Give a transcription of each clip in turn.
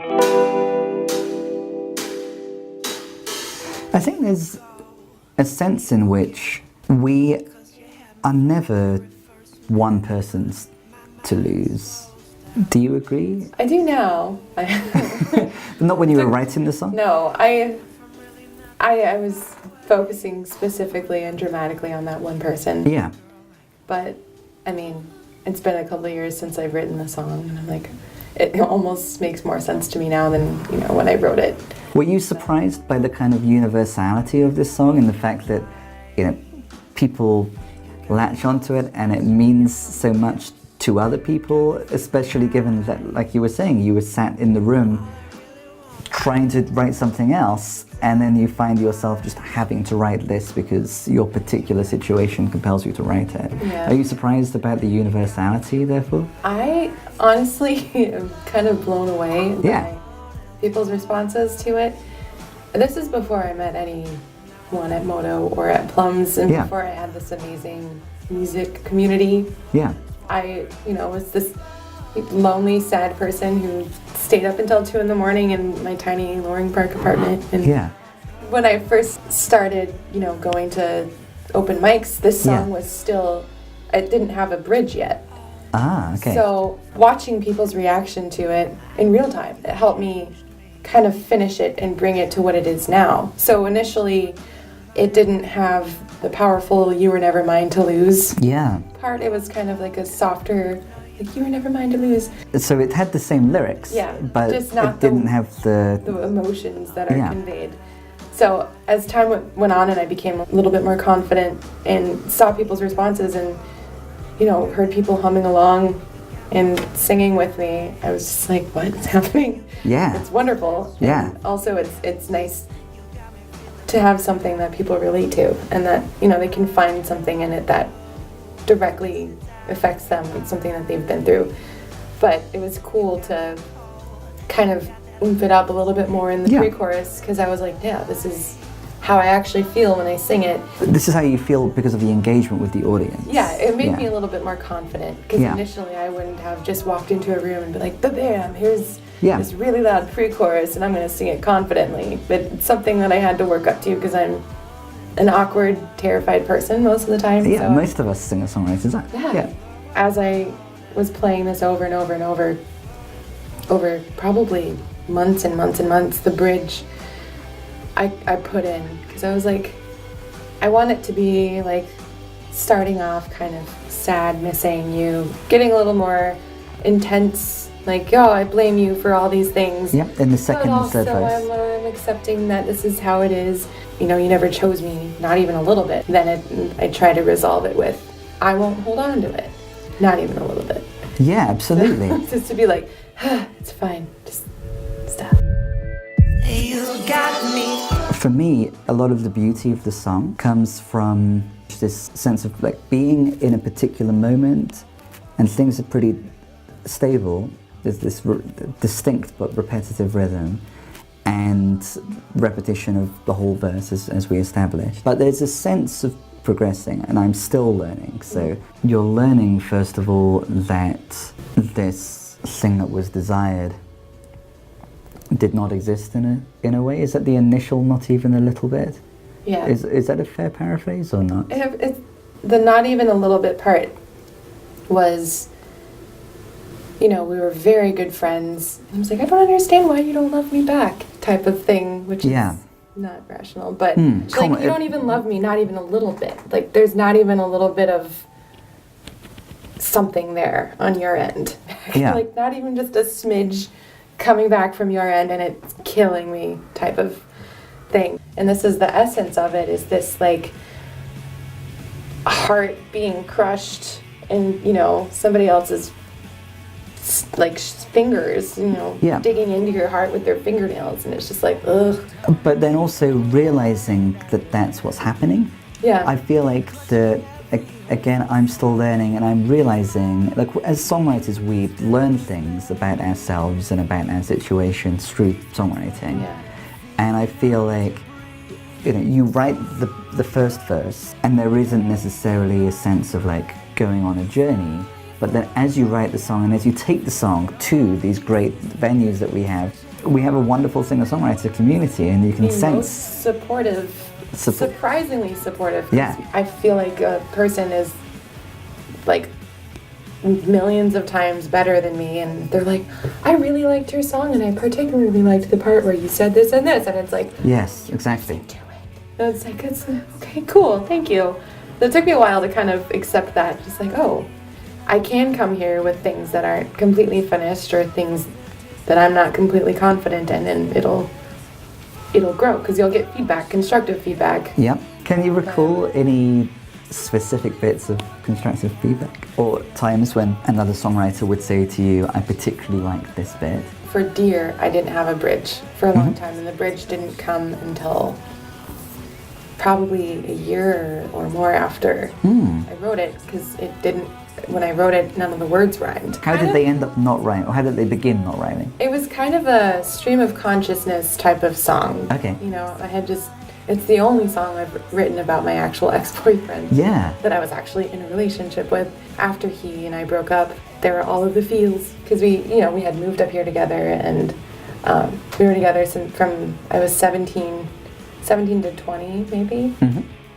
I think there's a sense in which we are never one person's to lose. Do you agree? I do now. Not when you were writing the song? No, I was focusing specifically and dramatically on that one person. Yeah. But, I mean, it's been a couple of years since I've written the song, and I'm like, it almost makes more sense to me now than, when I wrote it. Were you surprised by the kind of universality of this song and the fact that, people latch onto it and it means so much to other people, especially given that, like you were saying, you were sat in the room trying to write something else, and then you find yourself just having to write this because your particular situation compels you to write it. Yeah. Are you surprised about the universality, therefore? I honestly am kind of blown away by people's responses to it. This is before I met anyone at Moto or at Plums, and before I had this amazing music community. Yeah. I, was this lonely, sad person who stayed up until 2 a.m. in my tiny Loring Park apartment. And when I first started, going to open mics, this song was still, it didn't have a bridge yet. Ah, okay. So watching people's reaction to it in real time, it helped me kind of finish it and bring it to what it is now. So initially, it didn't have the powerful "You Were Never Mine to Lose" part. It was kind of like a softer, like "You were never mine to lose." So it had the same lyrics, but just not it didn't have the emotions that are conveyed. So as time went on and I became a little bit more confident and saw people's responses and, heard people humming along and singing with me, I was just like, what's happening? Yeah. It's wonderful. Yeah. And also it's nice to have something that people relate to and that, they can find something in it that directly affects them. It's something that they've been through. But it was cool to kind of oomph it up a little bit more in the pre-chorus, because I was like, this is how I actually feel when I sing it. This is how you feel because of the engagement with the audience. Yeah, it made me a little bit more confident, because initially I wouldn't have just walked into a room and be like, bam, here's this really loud pre-chorus and I'm going to sing it confidently. But it's something that I had to work up to because I'm an awkward, terrified person most of the time. Yeah, so, most of us singer-songwriters are. Yeah. As I was playing this over and over and over probably months and months and months, the bridge I put in, because I was like, I want it to be like starting off kind of sad, missing you, getting a little more intense, like, I blame you for all these things. Yeah, in the second and third verse. I'm accepting that this is how it is. You never chose me, not even a little bit. Then I try to resolve it with, I won't hold on to it, not even a little bit. Yeah, absolutely. Just to be like, it's fine, just stop. You got me. For me, a lot of the beauty of the song comes from this sense of like being in a particular moment and things are pretty stable. There's this distinct but repetitive rhythm and repetition of the whole verse as we established. But there's a sense of progressing, and I'm still learning. So you're learning, first of all, that this thing that was desired did not exist in a way. Is that the initial not even a little bit? Yeah. Is that a fair paraphrase or not? The not even a little bit part was, we were very good friends. And I was like, I don't understand why you don't love me back, type of thing, which is not rational. But she's like, you don't even love me, not even a little bit. Like, there's not even a little bit of something there on your end. Yeah. Like, not even just a smidge coming back from your end and it's killing me type of thing. And this is the essence of it, is this like heart being crushed and somebody else's like fingers digging into your heart with their fingernails, and it's just like, ugh. But then also realizing that that's what's happening. I feel like again, I'm still learning, and I'm realizing, like, as songwriters, we learn things about ourselves and about our situations through songwriting. And I feel like, you write the first verse, and there isn't necessarily a sense of like going on a journey. But then as you write the song and as you take the song to these great venues that we have we have a wonderful singer-songwriter community, and you can The sense most supportive, surprisingly supportive. 'Cause Yeah. I feel like a person is like millions of times better than me, and they're like, I really liked your song, and I particularly liked the part where you said this and this, and it's like, yes, exactly. and it's like, it's okay, cool, thank you. It took me a while to kind of accept that, just like, oh, I can come here with things that aren't completely finished or things that I'm not completely confident in, and it'll grow because you'll get feedback, constructive feedback. Yep. Can you recall any specific bits of constructive feedback, or times when another songwriter would say to you, I particularly like this bit? For Dear, I didn't have a bridge for a long time, and the bridge didn't come until probably a year or more after I wrote it, because it didn't, when I wrote it, none of the words rhymed. How did they end up not rhyming, or how did they begin not rhyming? It was kind of a stream of consciousness type of song. Okay. You know, I had just, it's the only song I've written about my actual ex-boyfriend. Yeah. That I was actually in a relationship with. After he and I broke up, there were all of the feels, because we had moved up here together, and we were together from I was 17 to 20 maybe.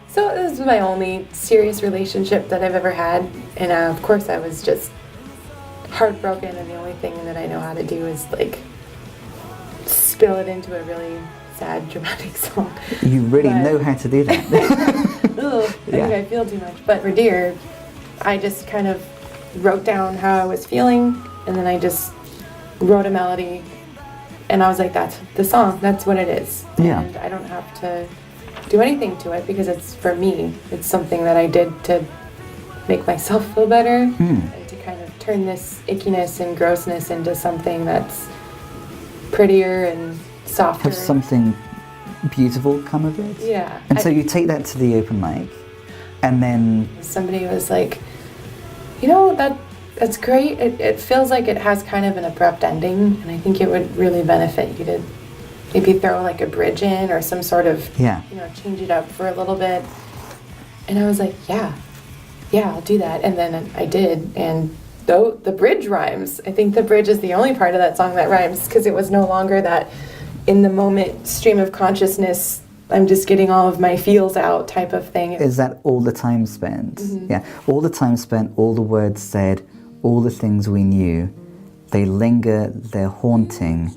So it was my only serious relationship that I've ever had, and of course I was just heartbroken, and the only thing that I know how to do is like spill it into a really sad, dramatic song. You really know how to do that. Ugh, I think I feel too much. But for Dear, I just kind of wrote down how I was feeling, and then I just wrote a melody, and I was like, that's the song, that's what it is. Yeah. And I don't have to do anything to it, because it's for me. It's something that I did to make myself feel better, and to kind of turn this ickiness and grossness into something that's prettier and softer. Have something beautiful come of it? Yeah. And so you take that to the open mic, and then Somebody was like, you know, that's great. It feels like it has kind of an abrupt ending, and I think it would really benefit you to maybe throw like a bridge in or some sort of, change it up for a little bit. And I was like, yeah, I'll do that. And then I did, and though the bridge rhymes, I think the bridge is the only part of that song that rhymes, because it was no longer that in the moment stream of consciousness, I'm just getting all of my feels out type of thing. is that all the time spent? Yeah, all the time spent, all the words said, all the things we knew, they linger, they're haunting,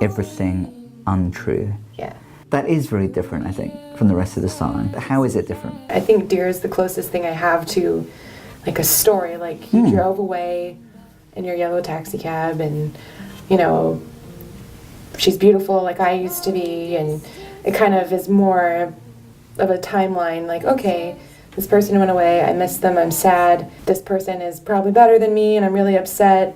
everything untrue. Yeah. That is very different, I think, from the rest of the song. How is it different? I think Dear is the closest thing I have to like a story. Like you drove away in your yellow taxi cab, and she's beautiful like I used to be, and it kind of is more of a timeline, like, okay, this person went away, I miss them, I'm sad, this person is probably better than me and I'm really upset,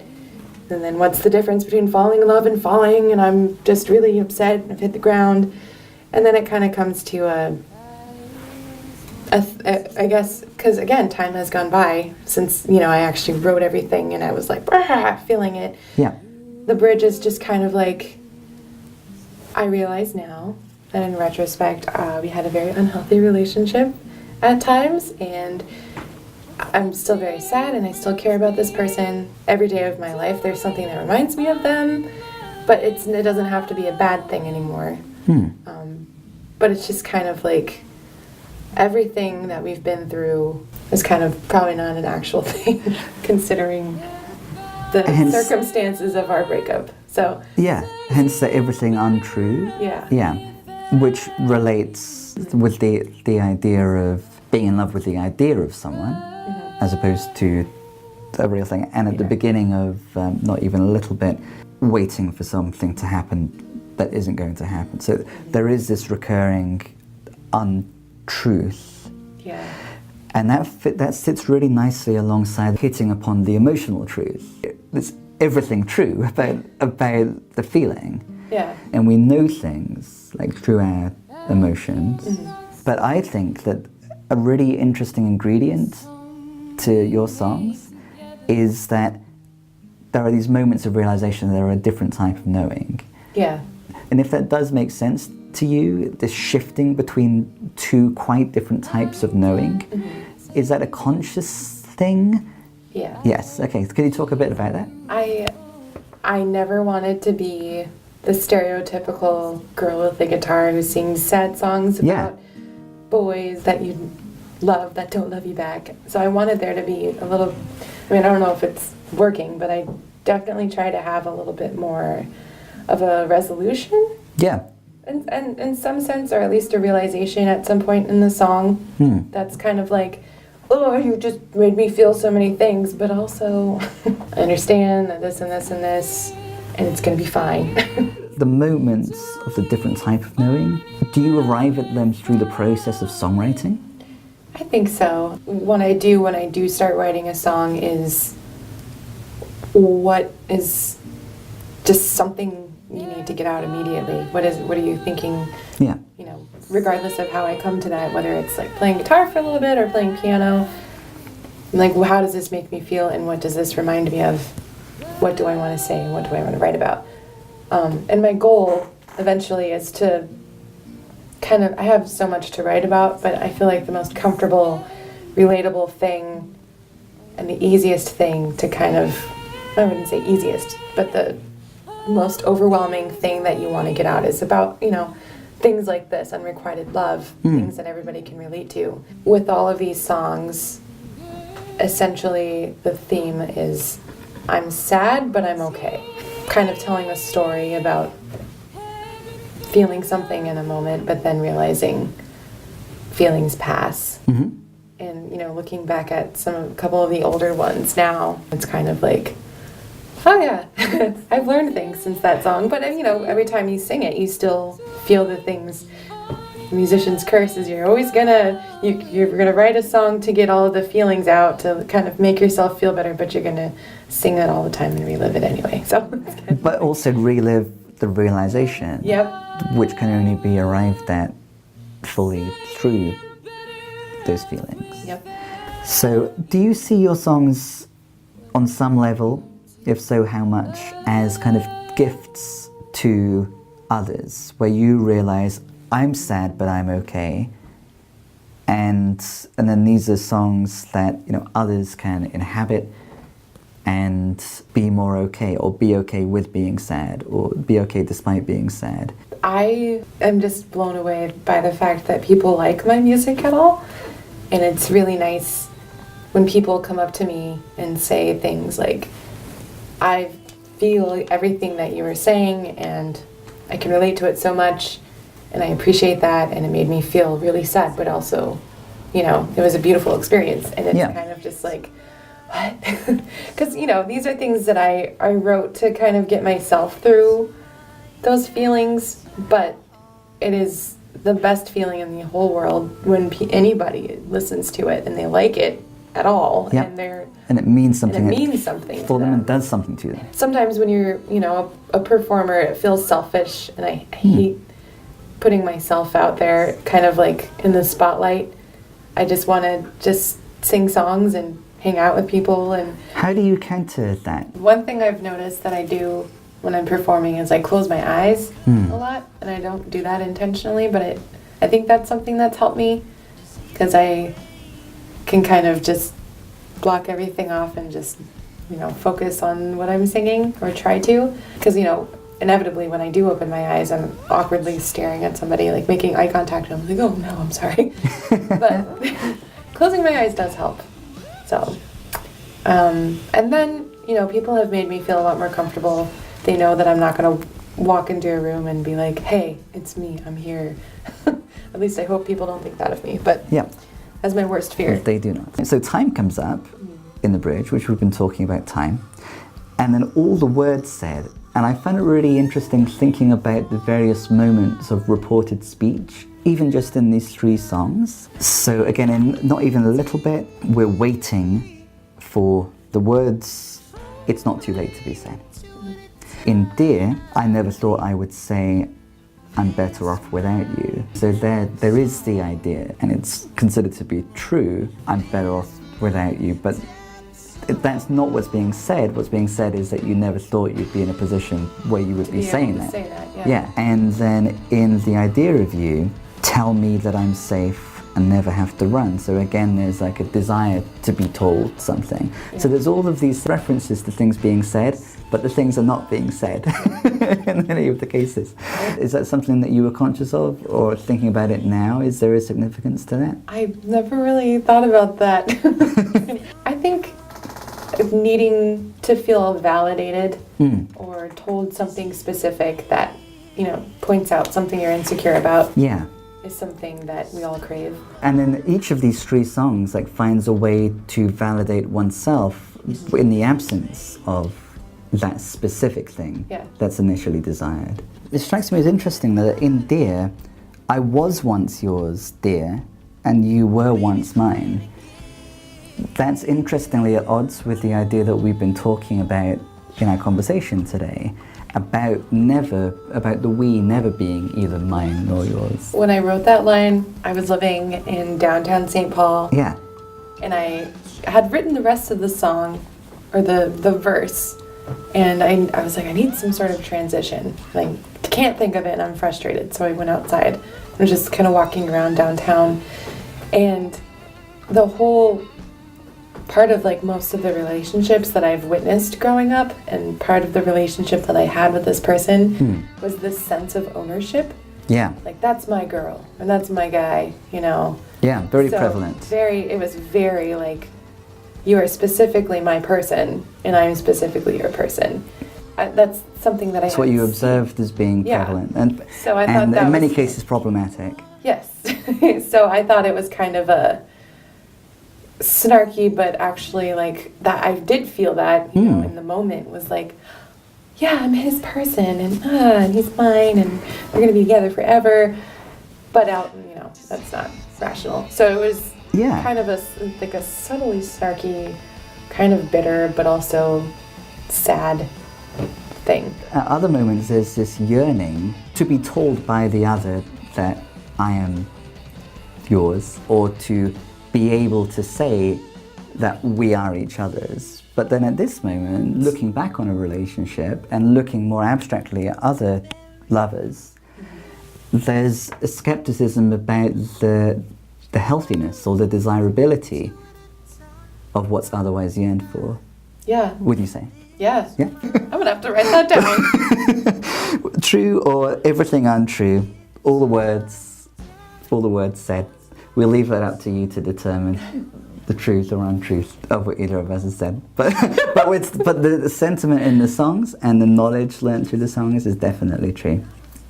and then what's the difference between falling in love and falling, and I'm just really upset and I've hit the ground. And then it kind of comes to I guess, because again, time has gone by since, I actually wrote everything, and I was like, feeling it. Yeah. The bridge is just kind of like, I realize now that in retrospect, we had a very unhealthy relationship at times, and I'm still very sad, and I still care about this person. Every day of my life, there's something that reminds me of them, but it doesn't have to be a bad thing anymore. But it's just kind of like, everything that we've been through is kind of probably not an actual thing, considering the circumstances of our breakup. So yeah, hence the everything untrue. Yeah. Which relates with the idea of being in love with the idea of someone, as opposed to the real thing. And at the beginning of not even a little bit, waiting for something to happen that isn't going to happen. So there is this recurring untruth. Yeah. And that sits really nicely alongside hitting upon the emotional truth. There's everything true about the feeling. Yeah. And we know things like through our emotions. But I think that a really interesting ingredient to your songs is that there are these moments of realization that there are a different type of knowing. Yeah. And if that does make sense to you, this shifting between two quite different types of knowing, is that a conscious thing? Yeah. Yes, okay. Can you talk a bit about that? I never wanted to be the stereotypical girl with a guitar who sings sad songs about boys that you love that don't love you back. So I wanted there to be a little, I mean, I don't know if it's working, but I definitely try to have a little bit more of a resolution. Yeah. And in some sense, or at least a realization at some point in the song that's kind of like, oh, you just made me feel so many things, but also I understand that this and this and this, and it's going to be fine. The moments of the different type of knowing, do you arrive at them through the process of songwriting? I think so. When I do start writing a song is what is just something you need to get out immediately. What are you thinking? Yeah. You know, regardless of how I come to that, whether it's like playing guitar for a little bit or playing piano, I'm like, well, how does this make me feel, and what does this remind me of? What do I want to say? What do I want to write about? And my goal eventually is to kind of, I have so much to write about, but I feel like the most comfortable, relatable thing and the easiest thing to kind of, I wouldn't say easiest, but the most overwhelming thing that you want to get out is about, you know, things like this, unrequited love, things that everybody can relate to. With all of these songs, essentially the theme is I'm sad, but I'm okay. Kind of telling a story about feeling something in a moment, but then realizing feelings pass. And, you know, looking back at a couple of the older ones now, it's kind of like, oh yeah, I've learned things since that song. But, you know, every time you sing it, you still feel the things. The musician's curse is you're always you're gonna write a song to get all of the feelings out, to kind of make yourself feel better, but you're gonna sing it all the time and relive it anyway. So, but also relive the realization, which can only be arrived at fully through those feelings. So, do you see your songs on some level, if so, how much, as kind of gifts to others, where you realize, I'm sad, but I'm okay, and then these are songs that, you know, others can inhabit and be more okay, or be okay with being sad, or be okay despite being sad? I am just blown away by the fact that people like my music at all, and it's really nice when people come up to me and say things like, I feel everything that you were saying, and I can relate to it so much, and I appreciate that, and it made me feel really sad, but also, you know, it was a beautiful experience, and it's kind of just like, what? Because, you know, these are things that I wrote to kind of get myself through those feelings, but it is the best feeling in the whole world when anybody listens to it and they like it at all, and it means something. And it means something for them, and does something to them. Sometimes when you're, you know, a performer, it feels selfish, and I hate putting myself out there, kind of like in the spotlight. I just want to just sing songs and hang out with people. And how do you counter that? One thing I've noticed that I do when I'm performing is I close my eyes a lot, and I don't do that intentionally, but I think that's something that's helped me, because I can kind of just block everything off and just, you know, focus on what I'm singing, or try to, because, you know, inevitably when I do open my eyes, I'm awkwardly staring at somebody, like making eye contact, and I'm like, oh no, I'm sorry. But closing my eyes does help. So, and then, you know, people have made me feel a lot more comfortable. They know that I'm not going to walk into a room and be like, hey, it's me, I'm here. At least I hope people don't think that of me, but that's my worst fear. They do not. So time comes up in the bridge, which we've been talking about time, and then all the words said, and I found it really interesting thinking about the various moments of reported speech, even just in these 3 songs. So again, in not even a little bit, we're waiting for the words, it's not too late to be said. In Dear, I never thought I would say, I'm better off without you. So there is the idea, and it's considered to be true, I'm better off without you, but that's not what's being said. What's being said is that you never thought you'd be in a position where you would be saying that. Yeah. And then in The Idea of You, tell me that I'm safe, and never have to run. So again, there's like a desire to be told something. So there's all of these references to things being said, but the things are not being said in any of the cases. Is that something that you were conscious of, or thinking about it now? Is there a significance to that? I've never really thought about that. I think needing to feel validated or told something specific that, you know, points out something you're insecure about. Yeah. Is something that we all crave. And then each of these three songs like finds a way to validate oneself in the absence of that specific thing that's initially desired. It strikes me as interesting that in Dear, I was once yours, dear, and you were once mine. That's interestingly at odds with the idea that we've been talking about in our conversation today, about the we never being either mine nor yours. When I wrote that line, I was living in downtown St. Paul. Yeah. And I had written the rest of the song, or the verse, and I was like, I need some sort of transition. I can't think of it, and I'm frustrated. So I went outside and was just kind of walking around downtown. And the whole part of like most of the relationships that I've witnessed growing up, and part of the relationship that I had with this person was this sense of ownership. Yeah. Like, that's my girl, and that's my guy, you know. Yeah, very prevalent. It was very like, you are specifically my person, and I am specifically your person. That's something that That's what you observed as being prevalent, and so I thought that in many cases problematic. Yes. So I thought it was kind of a snarky, but actually like that I did feel that, you know, in the moment was like, yeah, I'm his person, and he's mine, and we're gonna be together forever. But out, you know, that's not rational. So it was kind of a subtly snarky, kind of bitter, but also sad thing. At other moments, there's this yearning to be told by the other that I am yours, or to be able to say that we are each other's. But then at this moment, looking back on a relationship and looking more abstractly at other lovers, there's a skepticism about the healthiness or the desirability of what's otherwise yearned for. Yeah. Would you say? Yeah. Yeah. I'm gonna have to write that down. True or everything untrue, all the words said. We'll leave that up to you to determine the truth or untruth of what either of us has said. But the sentiment in the songs and the knowledge learned through the songs is definitely true.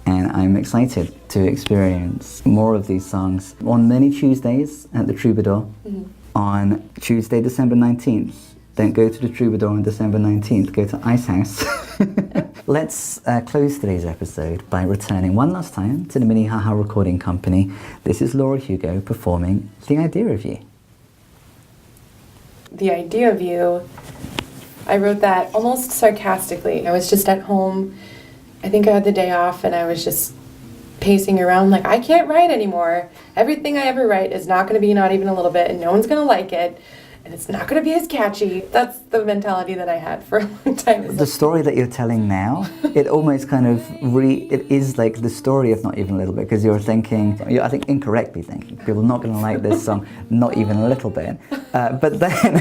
And I'm excited to experience more of these songs on many Tuesdays at the Troubadour. On Tuesday, December 19th. Don't go to the Troubadour on December 19th, go to Ice House. Let's close today's episode by returning one last time to the Minnehaha Recording Company. This is Laura Hugo performing The Idea of You. The Idea of You, I wrote that almost sarcastically. I was just at home. I think I had the day off, and I was just pacing around like, I can't write anymore. Everything I ever write is not going to be not even a little bit, and no one's going to like it. And it's not going to be as catchy. That's the mentality that I had for a long time. The story that you're telling now, it almost kind of it is like the story of Not Even a Little Bit, because you're thinking, I think incorrectly thinking, people are not going to like this song, not even a little bit. But then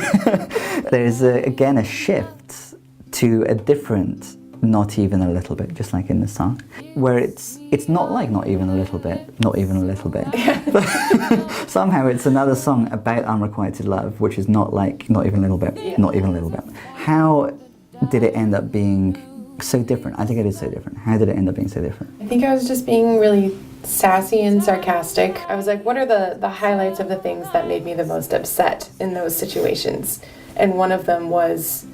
there's again a shift to a different Not Even a Little Bit, just like in the song, where it's not like Not Even a Little Bit, Not Even a Little Bit. But somehow it's another song about unrequited love, which is not like Not Even a Little Bit, Not Even a Little Bit. How did it end up being so different? I think it is so different. How did it end up being so different? I think I was just being really sassy and sarcastic. I was like, what are the highlights of the things that made me the most upset in those situations? And one of them was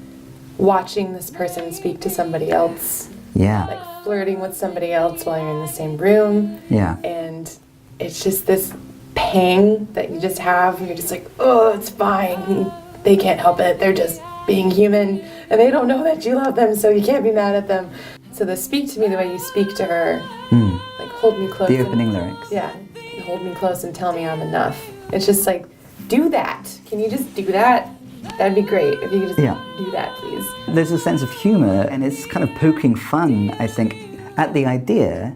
watching this person speak to somebody else. Yeah. Like flirting with somebody else while you're in the same room. Yeah. And it's just this pang that you just have, and you're just like, oh, it's fine. They can't help it. They're just being human, and they don't know that you love them, so you can't be mad at them. So the speak to me the way you speak to her, like hold me close. The opening lyrics. Yeah. Hold me close and tell me I'm enough. It's just like, do that. Can you just do that? That'd be great if you could just do that, please. There's a sense of humor, and it's kind of poking fun, I think, at the idea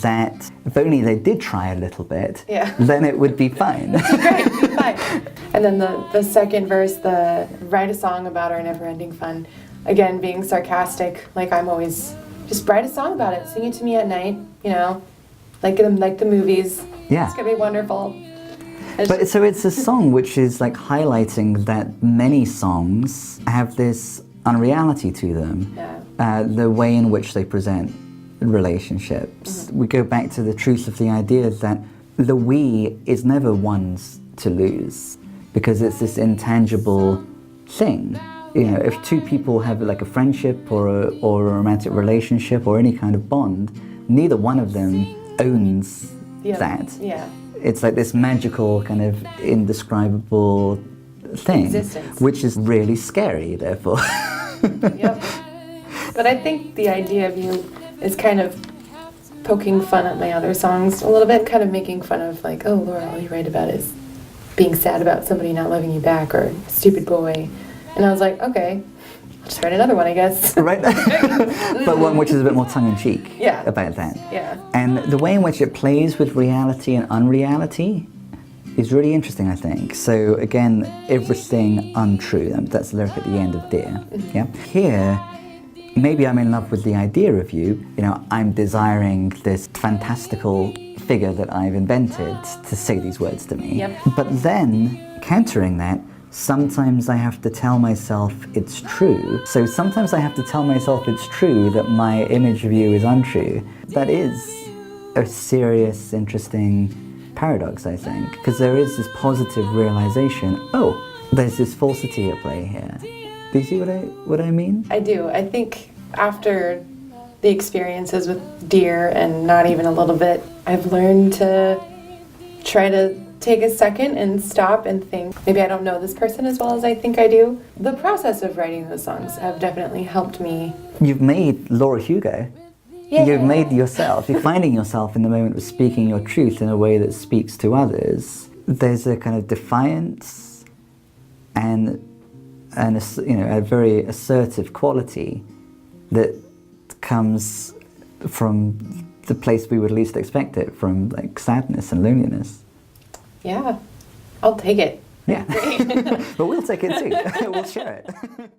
that if only they did try a little bit, Yeah. then it would be fine. Right, fine. And then the second verse, the write a song about our never-ending fun. Again, being sarcastic, like I'm always, just write a song about it. Sing it to me at night, you know, like the movies. Yeah. It's gonna be wonderful. But so it's a song which is like highlighting that many songs have this unreality to them. Yeah. The way in which they present relationships. We go back to the truth of the idea that the we is never one's to lose, because it's this intangible thing. You know, if two people have like a friendship or a romantic relationship or any kind of bond, neither one of them owns that. Yeah. It's like this magical kind of indescribable thing, Existence. which is really scary, therefore. Yep. But I think the idea of you is kind of poking fun at my other songs a little bit, kind of making fun of like, oh, Laura, all you write about is being sad about somebody not loving you back or stupid boy. And I was like, okay, I'll just write another one, I guess. Right? But one which is a bit more tongue-in-cheek Yeah. about that. Yeah. And the way in which it plays with reality and unreality is really interesting, I think. So again, everything untrue. That's the lyric at the end of Dear. Yeah. Here, maybe I'm in love with the idea of you. You know, I'm desiring this fantastical figure that I've invented to say these words to me. Yep. But then, countering that, sometimes I have to tell myself it's true. So sometimes I have to tell myself it's true that my image of you is untrue. That is a serious, interesting paradox, I think, because there is this positive realization, oh, there's this falsity at play here. Do you see what I mean? I do. I think after the experiences with Dear and Not Even a Little Bit, I've learned to try to take a second and stop and think, maybe I don't know this person as well as I think I do. The process of writing those songs have definitely helped me. You've made Laura Hugo. Yeah. You've made yourself. You're finding yourself in the moment of speaking your truth in a way that speaks to others. There's a kind of defiance and a very assertive quality that comes from the place we would least expect it, from like sadness and loneliness. Yeah, I'll take it. Yeah. But we'll take it too. We'll share it.